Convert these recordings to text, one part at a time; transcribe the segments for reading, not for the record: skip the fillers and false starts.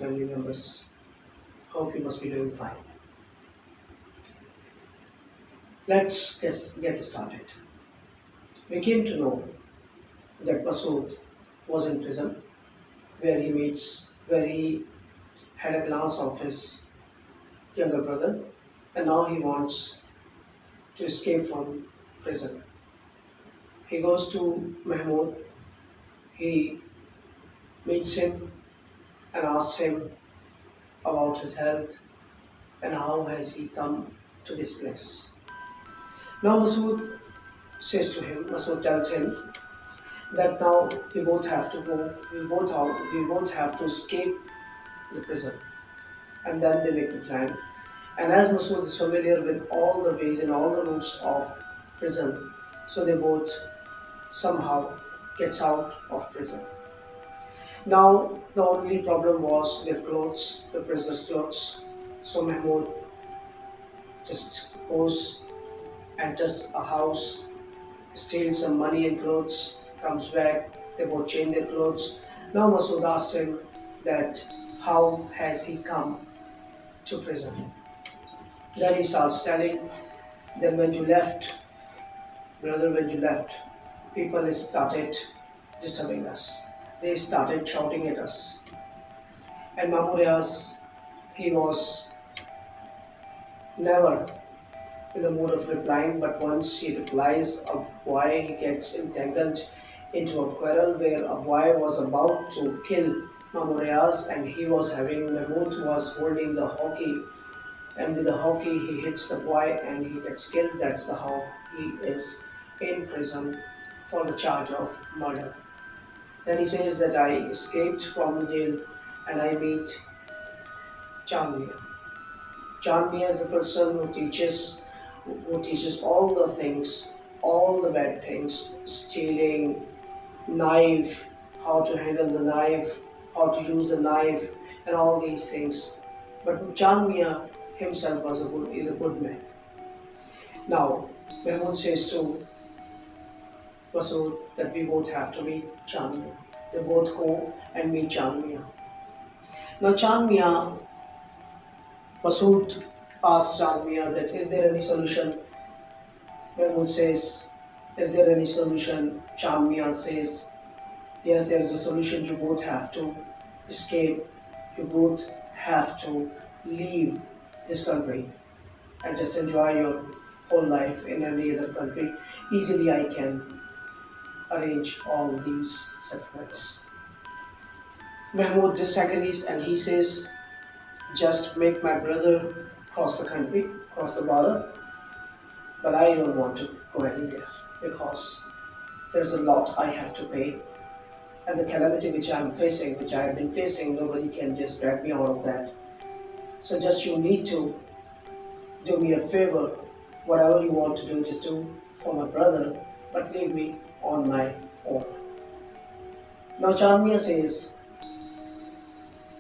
family members. Hope you must be doing fine. Let's get started. We came to know that Masood was in prison, where he had a glance of his younger brother, and now he wants to escape from prison. He goes to Mahmoud, he meets him and asks him about his health and how has he come to this place. Now Masood tells him that now we both have to go, we both have to escape the prison. And then they make the plan. And as Masood is familiar with all the ways and all the routes of prison, so they both somehow gets out of prison. Now the only problem was their clothes, the prisoner's clothes. So Mahmoud just goes, enters a house, steals some money and clothes, comes back, they both change their clothes. Now Masood asked him that how has he come to prison. Then he starts telling, then when you left, people started disturbing us. They started shouting at us. And Mahmoud, he was never in the mood of replying, but once he replies a boy, he gets entangled into a quarrel where a boy was about to kill Mahmoud, and Mahmoud was holding the hockey, and with the hockey he hits the boy and he gets killed. That's how he is in prison for the charge of murder. Then he says that I escaped from the jail and I meet Chand Mia. Chand Mia is the person who teaches all the things, all the bad things, stealing, knife, how to handle the knife, how to use the knife, and all these things. But Chand Mia himself is a good man. Now, Mahmoud says to Masood that we both have to meet Chand Mia. They both go and meet Chand Mia. Now Chand Mia, Masood asks Chand Mia that is there any solution? Mahmoud says, is there any solution? Chand Mia says, yes, there is a solution. You both have to escape. You both have to leave this country and just enjoy your whole life in any other country. Easily I can arrange all these settlements. Mahmoud disagrees and he says, just make my brother cross the country, cross the border, but I don't want to go anywhere because there's a lot I have to pay, and the calamity which I have been facing, nobody can just drag me out of that. So just you need to do me a favor, whatever you want to do, just do for my brother, but leave me on my own. Now Chand Mia says,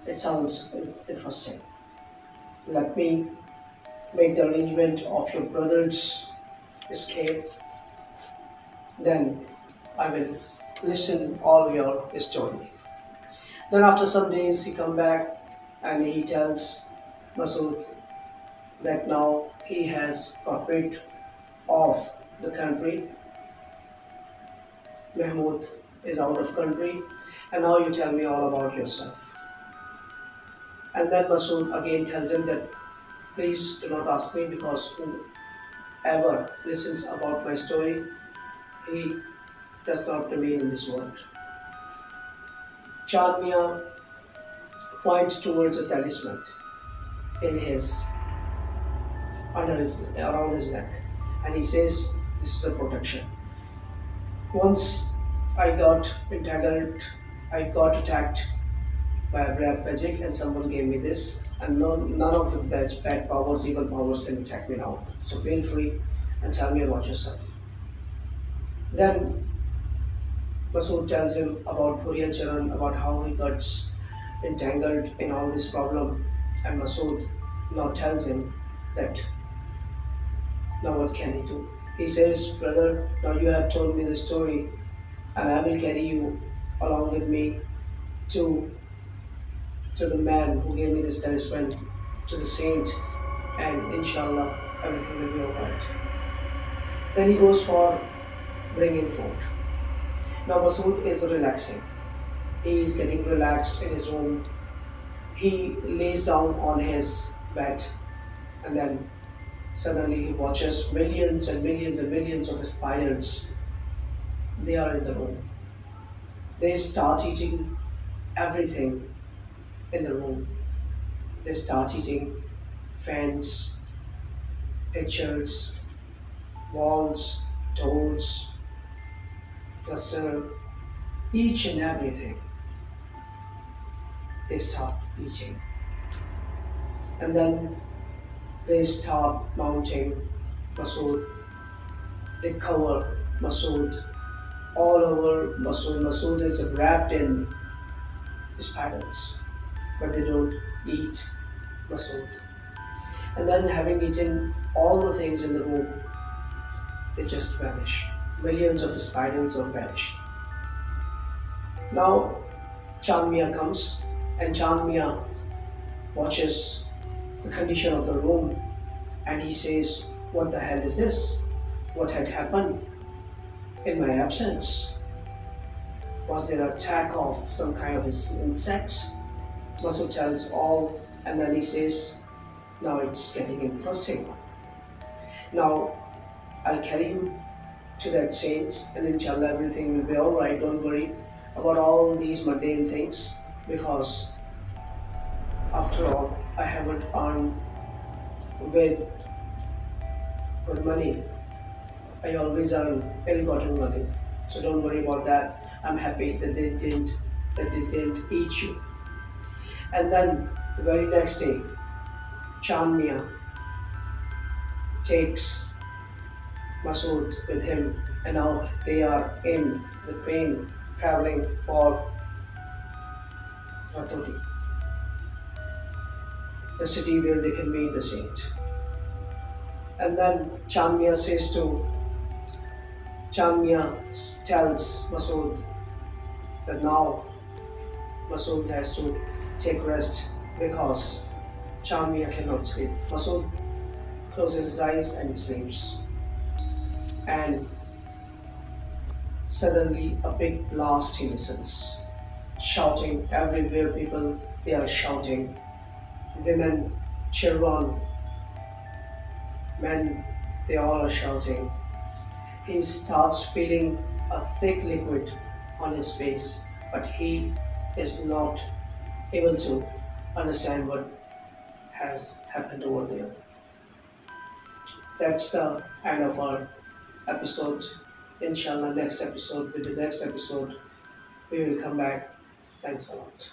it sounds interesting. Let me make the arrangement of your brother's escape. Then I will listen all your story. Then after some days he come back and he tells Masood that now he has got rid of the country. Mahmoud is out of country, and now you tell me all about yourself. And then Masood again tells him that please do not ask me, because whoever listens about my story, he does not remain in this world. Chand Mia points towards a talisman in around his neck, and he says this is a protection. Once I got entangled, I got attacked by a black magic, and someone gave me this, and none of the bad powers, evil powers can attack me now. So feel free and tell me about yourself. Then Masood tells him about Puri and Charan, about how he got entangled in all this problem, and Masood now tells him that now what can he do? He says, brother, now you have told me the story, and I will carry you along with me to to the man who gave me this talisman, to the saint, and inshallah everything will be alright. Then he goes for bringing food. Now Masood is relaxing. He is getting relaxed in his room. He lays down on his bed, and then suddenly he watches millions and millions and millions of his pilots. They are in the room. They start eating everything in the room. They start eating fans, pictures, walls, doors, cluster, each and everything. They start eating. And then they start mounting Masood. They cover Masood all over Masood. Masood is wrapped in spirals, but they don't eat Masood. And then, having eaten all the things in the room, they just vanish. Millions of spirals are vanished. Now Chand Mian comes, and Chand Mian watches the condition of the room, and he says, "What the hell is this? What had happened in my absence? Was there an attack of some kind of insects?" Masood tells all, and then he says, "Now it's getting interesting. Now I'll carry you to that saint, and inshallah everything will be alright. Don't worry about all these mundane things, because after all, I haven't earned with good money. I always earn ill-gotten money. So don't worry about that. I'm happy that they didn't eat you." And then the very next day, Chand Mian takes Masood with him, and now they are in the train traveling for Rahat, the city where they can meet the saint. And then Chand Mian tells Masood that now Masood has to take rest, because Chand Mian cannot sleep. Masood closes his eyes and he sleeps. And suddenly a big blast he listens. Shouting everywhere, people, they are shouting. Women, children, men, they all are shouting. He starts feeling a thick liquid on his face, but he is not able to understand what has happened over there. That's the end of our episode. Inshallah, next episode, with the next episode, we will come back. Thanks a lot.